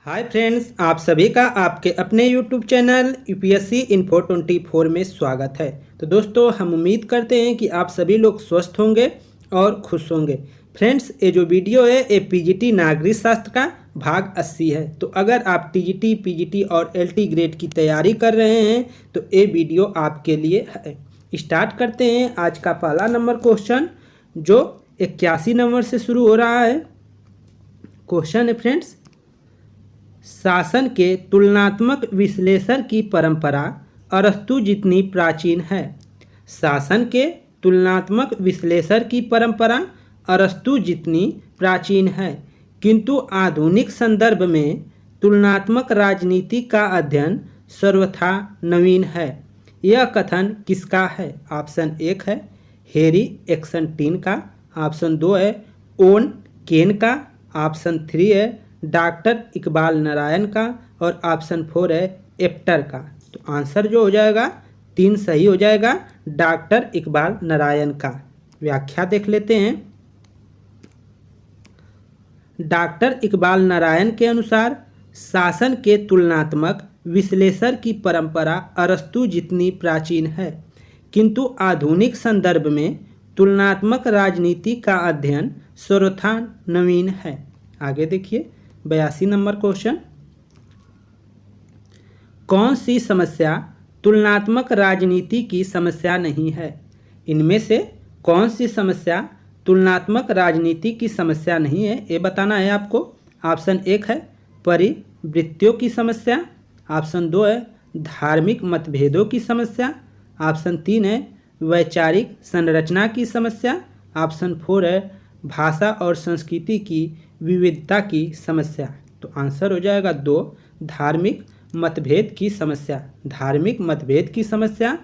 Hi friends, आप सभी का आपके अपने यूट्यूब चैनल यूपीएससी इन्फो 24 में स्वागत है। तो दोस्तों, हम उम्मीद करते हैं कि आप सभी लोग स्वस्थ होंगे और खुश होंगे। फ्रेंड्स, ये जो वीडियो है ये पीजीटी नागरिक शास्त्र का भाग 80 है। तो अगर आप टीजीटी, पीजीटी और एलटी ग्रेड की तैयारी कर रहे हैं तो ये वीडियो आपके लिए है। स्टार्ट करते हैं आज का पहला नंबर क्वेश्चन, जो 81 नंबर से शुरू हो रहा है। क्वेश्चन है फ्रेंड्स, शासन के तुलनात्मक विश्लेषण की परंपरा अरस्तु जितनी प्राचीन है। शासन के तुलनात्मक विश्लेषण की परंपरा अरस्तु जितनी प्राचीन है, किंतु आधुनिक संदर्भ में तुलनात्मक राजनीति का अध्ययन सर्वथा नवीन है। यह कथन किसका है? ऑप्शन 1 है हेरी एक्सनटीन का, ऑप्शन 2 है ओन केन का, ऑप्शन 3 है डॉक्टर इकबाल नारायण का और ऑप्शन 4 है एप्टर का। तो आंसर जो हो जाएगा 3 सही हो जाएगा, डॉक्टर इकबाल नारायण का। व्याख्या देख लेते हैं। डॉक्टर इकबाल नारायण के अनुसार शासन के तुलनात्मक विश्लेषण की परंपरा अरस्तु जितनी प्राचीन है, किंतु आधुनिक संदर्भ में तुलनात्मक राजनीति का अध्ययन सर्वथा नवीन है। आगे देखिए 82 नंबर क्वेश्चन, कौन सी समस्या तुलनात्मक राजनीति की समस्या नहीं है? इनमें से कौन सी समस्या तुलनात्मक राजनीति की समस्या नहीं है, ये बताना है आपको। ऑप्शन 1 है परिवृत्तियों की समस्या, ऑप्शन 2 है धार्मिक मतभेदों की समस्या, ऑप्शन 3 है वैचारिक संरचना की समस्या, ऑप्शन 4 है भाषा और संस्कृति की विविधता की समस्या। तो आंसर हो जाएगा 2 धार्मिक मतभेद की समस्या। धार्मिक मतभेद की समस्या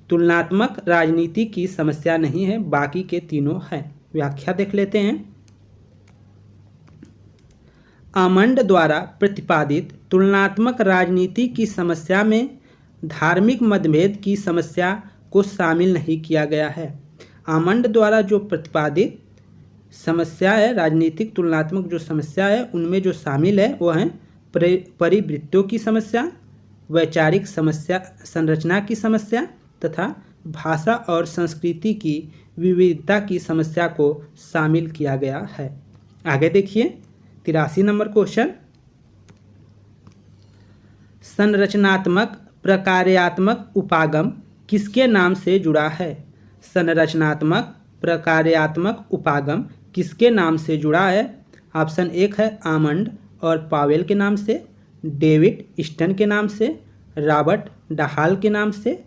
तुलनात्मक राजनीति की समस्या नहीं है, बाकी के तीनों हैं। व्याख्या देख लेते हैं। आमंड द्वारा प्रतिपादित तुलनात्मक राजनीति की समस्या में धार्मिक मतभेद की समस्या को शामिल नहीं किया गया है। आमंड द्वारा जो प्रतिपादित समस्या है, राजनीतिक तुलनात्मक जो समस्या है, उनमें जो शामिल है वो है परिवृत्तियों की समस्या, वैचारिक समस्या संरचना की समस्या तथा भाषा और संस्कृति की विविधता की समस्या को शामिल किया गया है। आगे देखिए 83 नंबर क्वेश्चन, संरचनात्मक प्रकार्यात्मक उपागम किसके नाम से जुड़ा है? संरचनात्मक प्रकार्यात्मक उपागम किसके नाम से जुड़ा है? ऑप्शन 1 है आमंड और पावेल के नाम से, डेविड स्टन के नाम से, रॉबर्ट डहाल के नाम से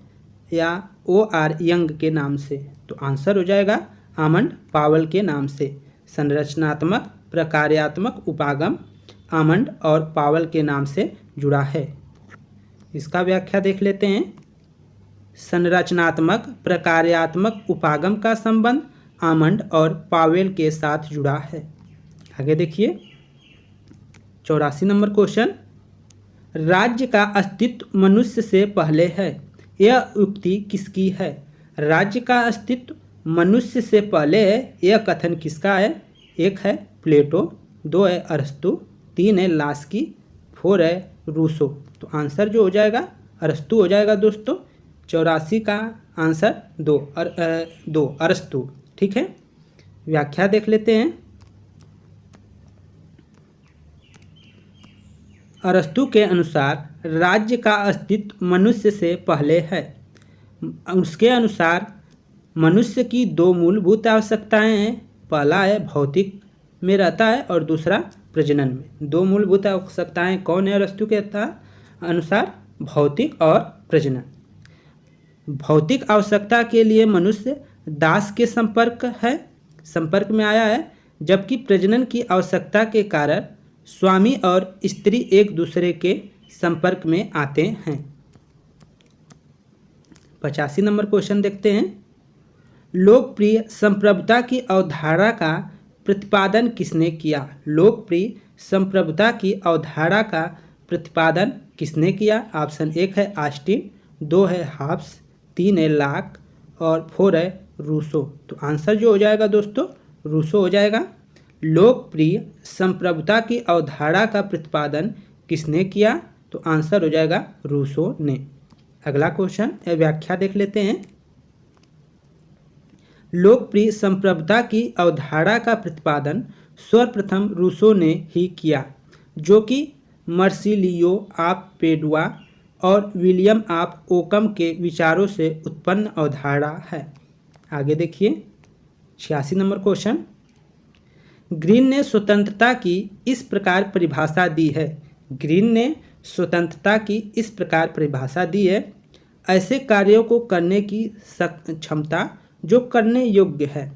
या OR यंग के नाम से। तो आंसर हो जाएगा आमंड पावेल के नाम से। संरचनात्मक प्रकार्यात्मक उपागम आमंड और पावेल के नाम से जुड़ा है। इसका व्याख्या देख लेते हैं। संरचनात्मक प्रकार्यात्मक उपागम का संबंध आमंड और पावेल के साथ जुड़ा है। आगे देखिए 84 नंबर क्वेश्चन, राज्य का अस्तित्व मनुष्य से पहले है, यह उक्ति किसकी है? राज्य का अस्तित्व मनुष्य से पहले है, यह कथन किसका है? 1 है प्लेटो, 2 है अरस्तु, 3 है लास्की, 4 है रूसो। तो आंसर जो हो जाएगा अरस्तु हो जाएगा दोस्तों। 84 का आंसर 2 अरस्तु। ठीक है, व्याख्या देख लेते हैं। अरस्तु के अनुसार राज्य का अस्तित्व मनुष्य से पहले है। उसके अनुसार मनुष्य की 2 मूलभूत आवश्यकताएं हैं। पहला है भौतिक में रहता है और दूसरा प्रजनन में। 2 मूलभूत आवश्यकताएं कौन है अरस्तु के अनुसार? भौतिक और प्रजनन। भौतिक आवश्यकता के लिए मनुष्य दास के संपर्क में आया है, जबकि प्रजनन की आवश्यकता के कारण स्वामी और स्त्री एक दूसरे के संपर्क में आते हैं। 85 नंबर क्वेश्चन देखते हैं। लोकप्रिय संप्रभुता की अवधारणा का प्रतिपादन किसने किया? लोकप्रिय संप्रभुता की अवधारणा का प्रतिपादन किसने किया? ऑप्शन 1 है ऑस्टिन, 2 है हॉब्स, 3 है लॉक और 4 है रूसो। तो आंसर जो हो जाएगा दोस्तों रूसो हो जाएगा। लोकप्रिय संप्रभुता की अवधारणा का प्रतिपादन किसने किया? तो आंसर हो जाएगा रूसो ने। अगला क्वेश्चन व्याख्या देख लेते हैं। लोकप्रिय संप्रभुता की अवधारणा का प्रतिपादन सर्वप्रथम रूसो ने ही किया, जो कि मर्सिलियो ऑफ पेडुआ और विलियम ऑफ ओकम के विचारों से उत्पन्न अवधारणा है। आगे देखिए 86 नंबर क्वेश्चन। ग्रीन ने स्वतंत्रता की इस प्रकार परिभाषा दी है। ग्रीन ने स्वतंत्रता की इस प्रकार परिभाषा दी है, ऐसे कार्यों को करने की क्षमता जो करने योग्य है।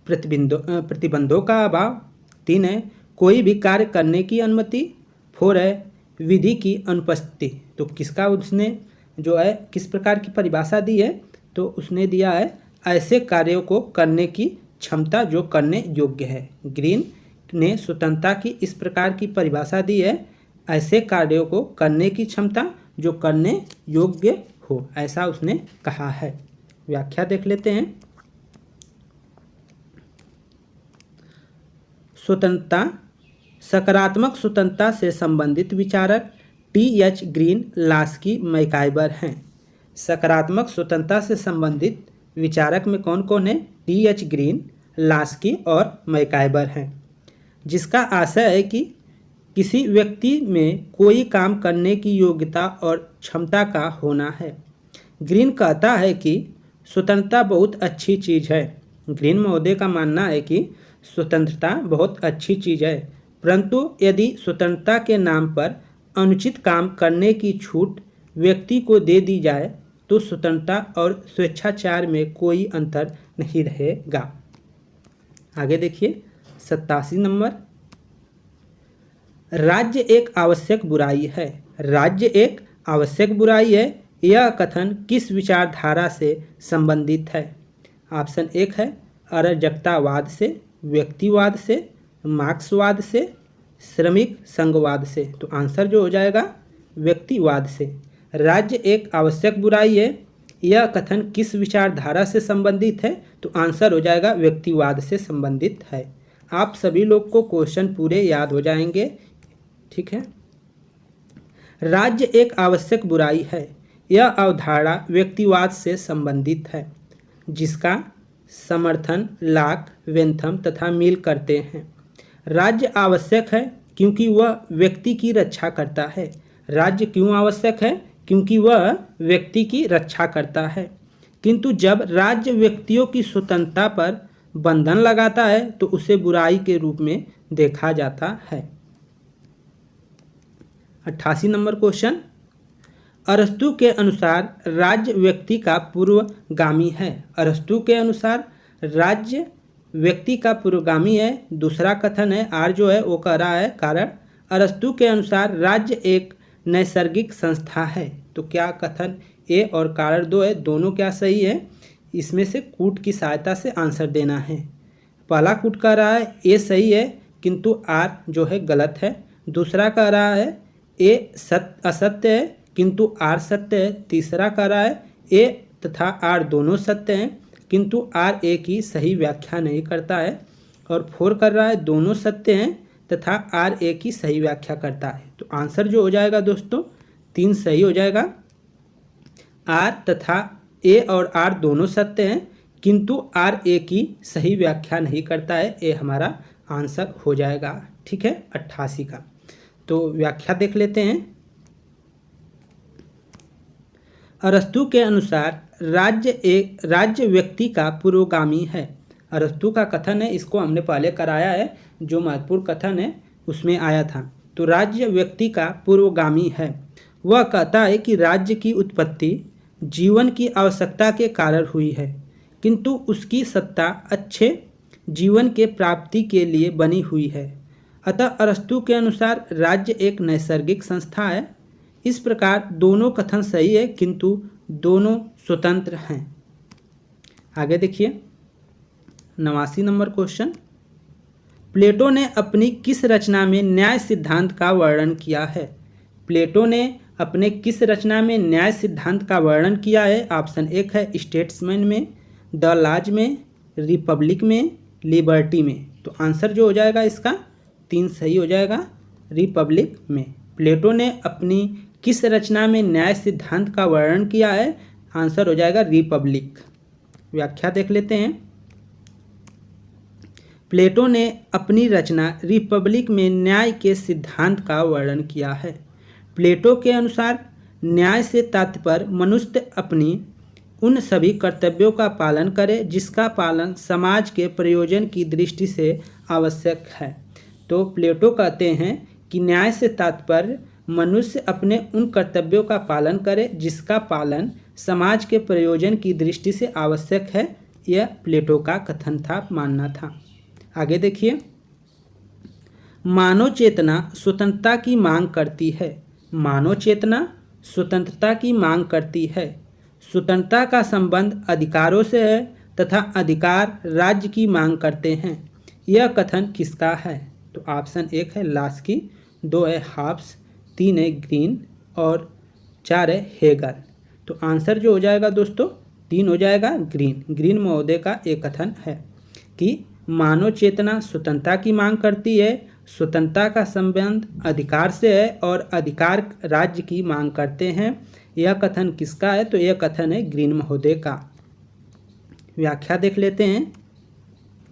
प्रतिबंधों का अभाव। 3 है कोई भी कार्य करने की अनुमति। 4 है विधि की अनुपस्थिति। तो किसका उसने जो है किस प्रकार की परिभाषा दी है? तो उसने दिया है ऐसे कार्यों को करने की क्षमता जो करने योग्य है। ग्रीन ने स्वतंत्रता की इस प्रकार की परिभाषा दी है, ऐसे कार्यों को करने की क्षमता जो करने योग्य हो, ऐसा उसने कहा है। व्याख्या देख लेते हैं। स्वतंत्रता सकारात्मक स्वतंत्रता से संबंधित विचारक टी.एच. ग्रीन, लास्की, मैकाइबर हैं। सकारात्मक स्वतंत्रता से संबंधित विचारक में कौन कौन है? टी.एच. ग्रीन, लास्की और मैकाइबर हैं, जिसका आशय है कि किसी व्यक्ति में कोई काम करने की योग्यता और क्षमता का होना है। ग्रीन कहता है कि स्वतंत्रता बहुत अच्छी चीज़ है। ग्रीन महोदय का मानना है कि स्वतंत्रता बहुत अच्छी चीज़ है, परंतु यदि स्वतंत्रता के नाम पर अनुचित काम करने की छूट व्यक्ति को दे दी जाए तो स्वतंत्रता और स्वेच्छाचार में कोई अंतर नहीं रहेगा। आगे देखिए 87 नंबर। राज्य एक आवश्यक बुराई है। राज्य एक आवश्यक बुराई है, यह कथन किस विचारधारा से संबंधित है? ऑप्शन 1 है अराजकतावाद से, व्यक्तिवाद से, मार्क्सवाद से, श्रमिक संघवाद से। तो आंसर जो हो जाएगा व्यक्तिवाद से। राज्य एक आवश्यक बुराई है, यह कथन किस विचारधारा से संबंधित है? तो आंसर हो जाएगा व्यक्तिवाद से संबंधित है। आप सभी लोग को क्वेश्चन पूरे याद हो जाएंगे, ठीक है। राज्य एक आवश्यक बुराई है, यह अवधारणा व्यक्तिवाद से संबंधित है, जिसका समर्थन लॉक, बेंथम तथा मिल करते हैं। राज्य आवश्यक है क्योंकि वह व्यक्ति की रक्षा करता है। राज्य क्यों आवश्यक है? क्योंकि वह व्यक्ति की रक्षा करता है। किंतु जब राज्य व्यक्तियों की स्वतंत्रता पर बंधन लगाता है तो उसे बुराई के रूप में देखा जाता है। 88 नंबर क्वेश्चन। अरस्तु के अनुसार राज्य व्यक्ति का पूर्वगामी है। अरस्तु के अनुसार राज्य व्यक्ति का पूर्वगामी है। दूसरा कथन है आर जो है वो कह रहा है कारण। अरस्तु के अनुसार राज्य एक नैसर्गिक संस्था है। तो क्या कथन ए और कारण 2 है, दोनों क्या सही है? इसमें से कूट की सहायता से आंसर देना है। पहला कूट कह रहा है ए सही है किंतु आर जो है गलत है। दूसरा कह रहा है ए असत्य है किंतु आर सत्य है। तीसरा कह रहा है ए तथा आर दोनों सत्य हैं किंतु आर ए की सही व्याख्या नहीं करता है। और 4 कर रहा है दोनों सत्य हैं तथा आर ए की सही व्याख्या करता है। तो आंसर जो हो जाएगा दोस्तों 3 सही हो जाएगा। आर तथा ए और आर दोनों सत्य हैं किंतु आर ए की सही व्याख्या नहीं करता है। ए हमारा आंसर हो जाएगा, ठीक है 88 का। तो व्याख्या देख लेते हैं। अरस्तु के अनुसार राज्य व्यक्ति का पूर्वगामी है। अरस्तु का कथन है, इसको हमने पहले कराया है, जो महत्वपूर्ण कथन है उसमें आया था। तो राज्य व्यक्ति का पूर्वगामी है। वह कहता है कि राज्य की उत्पत्ति जीवन की आवश्यकता के कारण हुई है किंतु उसकी सत्ता अच्छे जीवन के प्राप्ति के लिए बनी हुई है। अतः अरस्तु के अनुसार राज्य एक नैसर्गिक संस्था है। इस प्रकार दोनों कथन सही है किंतु दोनों स्वतंत्र हैं। आगे देखिए 89 नंबर क्वेश्चन। प्लेटो ने अपनी किस रचना में न्याय सिद्धांत का वर्णन किया है? प्लेटो ने अपने किस रचना में न्याय सिद्धांत का वर्णन किया है? ऑप्शन 1 है स्टेट्समैन में, द लॉज में, रिपब्लिक में, लिबर्टी में। तो आंसर जो हो जाएगा इसका 3 सही हो जाएगा, रिपब्लिक में। प्लेटो ने अपनी किस रचना में न्याय सिद्धांत का वर्णन किया है? आंसर हो जाएगा रिपब्लिक। व्याख्या देख लेते हैं। प्लेटो ने अपनी रचना रिपब्लिक में न्याय के सिद्धांत का वर्णन किया है। प्लेटो के अनुसार न्याय से तात्पर्य मनुष्य अपनी उन सभी कर्तव्यों का पालन करे जिसका पालन समाज के प्रयोजन की दृष्टि से आवश्यक है। तो प्लेटो कहते हैं कि न्याय से तात्पर्य मनुष्य अपने उन कर्तव्यों का पालन करे जिसका पालन समाज के प्रयोजन की दृष्टि से आवश्यक है। यह प्लेटो का कथन था, मानना था। आगे देखिए, मानव चेतना स्वतंत्रता की मांग करती है। मानव चेतना स्वतंत्रता की मांग करती है। स्वतंत्रता का संबंध अधिकारों से है तथा अधिकार राज्य की मांग करते हैं। यह कथन किसका है? तो ऑप्शन 1 है लास्की, 2 है हाब्स, 3 है ग्रीन और 4 है हेगल। तो आंसर जो हो जाएगा दोस्तों 3 हो जाएगा ग्रीन। ग्रीन महोदय का एक कथन है कि मानव चेतना स्वतंत्रता की मांग करती है, स्वतंत्रता का संबंध अधिकार से है और अधिकार राज्य की मांग करते हैं। यह कथन किसका है? तो यह कथन है ग्रीन महोदय का। व्याख्या देख लेते हैं।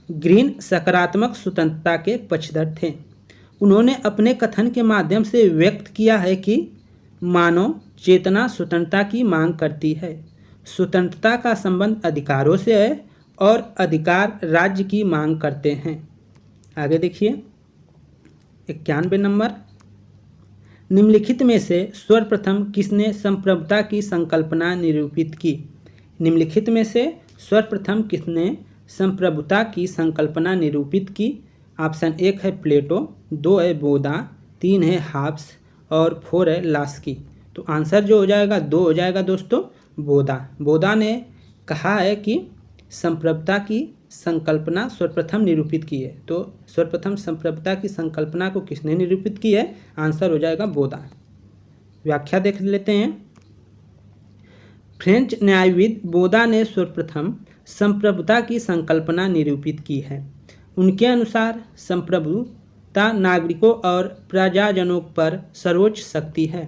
ग्रीन सकारात्मक स्वतंत्रता के पक्षधर थे। उन्होंने अपने कथन के माध्यम से व्यक्त किया है कि मानव चेतना स्वतंत्रता की मांग करती है, स्वतंत्रता का संबंध अधिकारों से है और अधिकार राज्य की मांग करते हैं। आगे देखिए 91 नंबर, निम्नलिखित में से सर्वप्रथम किसने संप्रभुता की संकल्पना निरूपित की? निम्नलिखित में से सर्वप्रथम किसने संप्रभुता की संकल्पना निरूपित की? ऑप्शन 1 है प्लेटो, 2 है बोधा, 3 है हाब्स और 4 है लास्की। तो आंसर जो हो जाएगा 2 हो जाएगा दोस्तों बोधा। बोधा ने कहा है कि संप्रभुता की संकल्पना सर्वप्रथम निरूपित की है। तो सर्वप्रथम संप्रभुता की संकल्पना को किसने निरूपित की है? आंसर हो जाएगा बोधा। व्याख्या देख लेते हैं। फ्रेंच न्यायविद बोधा ने सर्वप्रथम संप्रभुता की संकल्पना निरूपित की है। उनके अनुसार संप्रभुता नागरिकों और प्रजाजनों पर सर्वोच्च शक्ति है।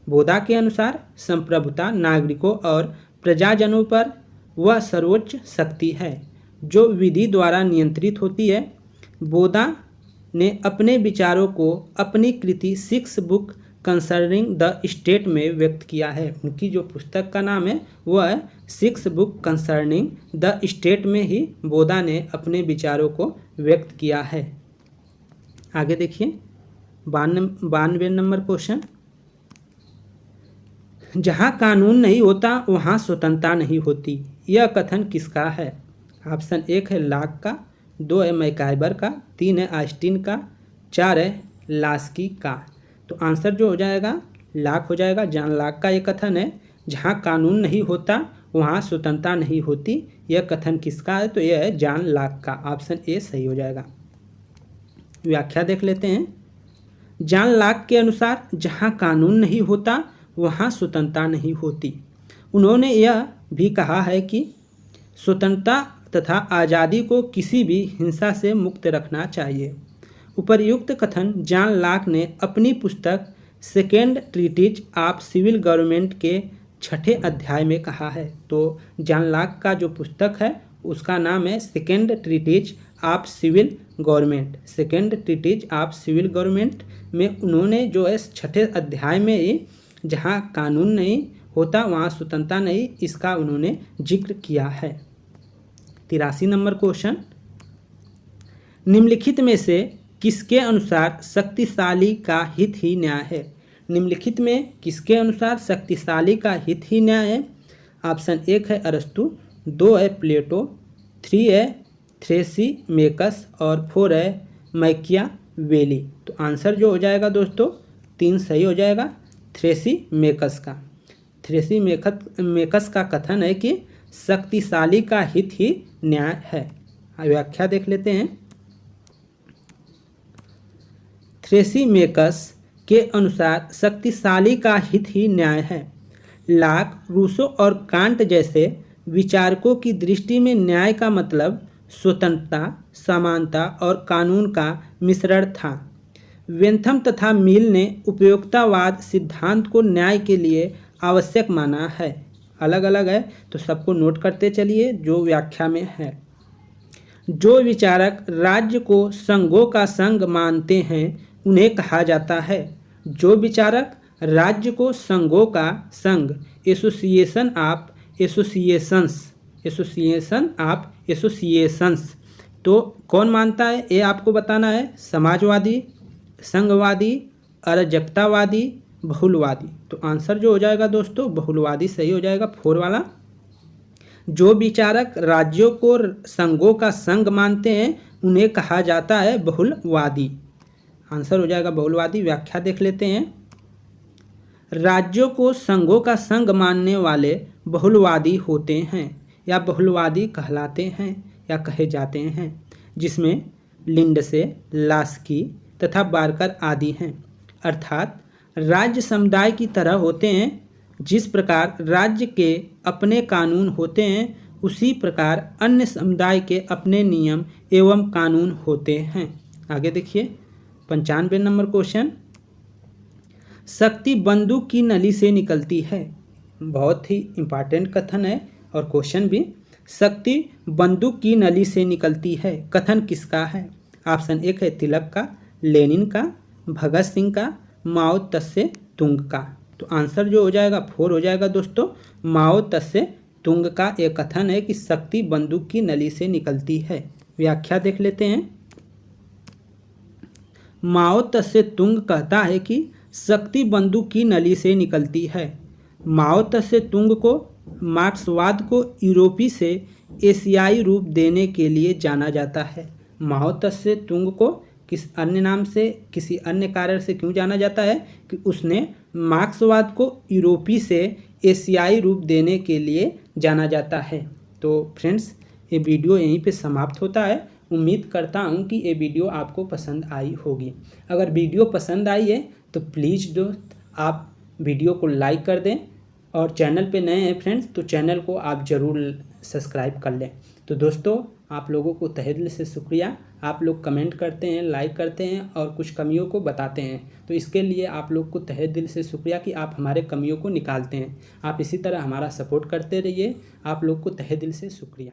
बोधा के अनुसार संप्रभुता नागरिकों और प्रजाजनों पर वह सर्वोच्च शक्ति है जो विधि द्वारा नियंत्रित होती है। बोधा ने अपने विचारों को अपनी कृति 6 बुक कंसर्निंग द स्टेट में व्यक्त किया है। उनकी जो पुस्तक का नाम है वह है 6 बुक कंसर्निंग द स्टेट में ही बोधा ने अपने विचारों को व्यक्त किया है। आगे देखिए 92 नंबर क्वेश्चन, जहाँ कानून नहीं होता वहाँ स्वतंत्रता नहीं होती। यह कथन किसका है? ऑप्शन 1 है लाक का, 2 है मैकाइबर का, 3 है आस्टिन का, 4 है लास्की का। तो आंसर जो हो जाएगा लाक हो जाएगा। जॉन लाक का ये कथन है, जहाँ कानून नहीं होता वहाँ स्वतंत्रता नहीं होती। यह कथन किसका है? तो यह है जॉन लाक का। ऑप्शन ए सही हो जाएगा। व्याख्या देख लेते हैं। जॉन लाक के अनुसार जहाँ कानून नहीं होता वहाँ स्वतंत्रता नहीं होती। उन्होंने यह भी कहा है कि स्वतंत्रता तथा आज़ादी को किसी भी हिंसा से मुक्त रखना चाहिए। उपर्युक्त कथन जॉन लाक ने अपनी पुस्तक Second Treatise of Civil Government के 6ठे अध्याय में कहा है। तो जॉन लाक का जो पुस्तक है उसका नाम है Second Treatise of Civil Government. Second Treatise of Civil Government में उन्होंने जो है 6ठे अध्याय में ही जहाँ कानून नहीं होता वहाँ स्वतंत्रता नहीं, इसका उन्होंने जिक्र किया है। 83 नंबर क्वेश्चन, निम्नलिखित में से किसके अनुसार शक्तिशाली का हित ही न्याय है? निम्नलिखित में किसके अनुसार शक्तिशाली का हित ही न्याय है? ऑप्शन 1 है अरस्तु, 2 है प्लेटो, 3 है थ्रेसिमेकस और 4 है मैकियावेली। तो आंसर जो हो जाएगा दोस्तों 3 सही हो जाएगा थ्रेसिमेकस का। थ्रेसिमेकस का कथन है कि शक्तिशाली का हित ही न्याय है। व्याख्या देख लेते हैं। थ्रेसिमेकस के अनुसार शक्तिशाली का हित ही न्याय है। लाक, रूसो और कांट जैसे विचारकों की दृष्टि में न्याय का मतलब स्वतंत्रता, समानता और कानून का मिश्रण था। वेंथम तथा मिल ने उपयोगितावाद सिद्धांत को न्याय के लिए आवश्यक माना है। अलग अलग है तो सबको नोट करते चलिए जो व्याख्या में है। जो विचारक राज्य को संघों का संघ मानते हैं उन्हें कहा जाता है। जो विचारक राज्य को संघों का संघ, association of associations, association of associations, तो कौन मानता है ये आपको बताना है। समाजवादी, संघवादी, अराजकतावादी, बहुलवादी। तो आंसर जो हो जाएगा दोस्तों बहुलवादी सही हो जाएगा 4 वाला। जो विचारक राज्यों को संघों का संघ मानते हैं उन्हें कहा जाता है बहुलवादी। आंसर हो जाएगा बहुलवादी। व्याख्या देख लेते हैं। राज्यों को संघों का संघ मानने वाले बहुलवादी होते हैं या बहुलवादी कहलाते हैं या कहे जाते हैं, जिसमें लिंडसे, लास्की तथा बार्कर आदि हैं। अर्थात राज्य समुदाय की तरह होते हैं। जिस प्रकार राज्य के अपने कानून होते हैं उसी प्रकार अन्य समुदाय के अपने नियम एवं कानून होते हैं। आगे देखिए 95 नंबर क्वेश्चन। शक्ति बंदूक की नली से निकलती है। बहुत ही इम्पॉर्टेंट कथन है और क्वेश्चन भी। शक्ति बंदूक की नली से निकलती है कथन किसका है। ऑप्शन 1 है तिलक का, लेनिन का, भगत सिंह का, माओ त्से तुंग का। तो आंसर जो हो जाएगा 4 हो जाएगा दोस्तों। माओ त्से तुंग का एक कथन है कि शक्ति बंदूक की नली से निकलती है। व्याख्या देख लेते हैं। माओ त्से तुंग कहता है कि शक्ति बंदूक की नली से निकलती है। माओ त्से तुंग को मार्क्सवाद को यूरोपी से एशियाई रूप देने के लिए जाना जाता है। माओ त्से तुंग को किस अन्य नाम से, किसी अन्य कारण से क्यों जाना जाता है कि उसने मार्क्सवाद को यूरोपी से एशियाई रूप देने के लिए जाना जाता है। तो फ्रेंड्स ये वीडियो यहीं पे समाप्त होता है। उम्मीद करता हूँ कि ये वीडियो आपको पसंद आई होगी। अगर वीडियो पसंद आई है तो प्लीज़ दोस्त आप वीडियो को लाइक कर दें और चैनल पे नए हैं फ्रेंड्स तो चैनल को आप ज़रूर सब्सक्राइब कर लें। तो दोस्तों आप लोगों को तहे दिल से शुक्रिया। आप लोग कमेंट करते हैं, लाइक करते हैं और कुछ कमियों को बताते हैं, तो इसके लिए आप लोग को तहे दिल से शुक्रिया कि आप हमारे कमियों को निकालते हैं। आप इसी तरह हमारा सपोर्ट करते रहिए। आप लोग को तहे दिल से शुक्रिया।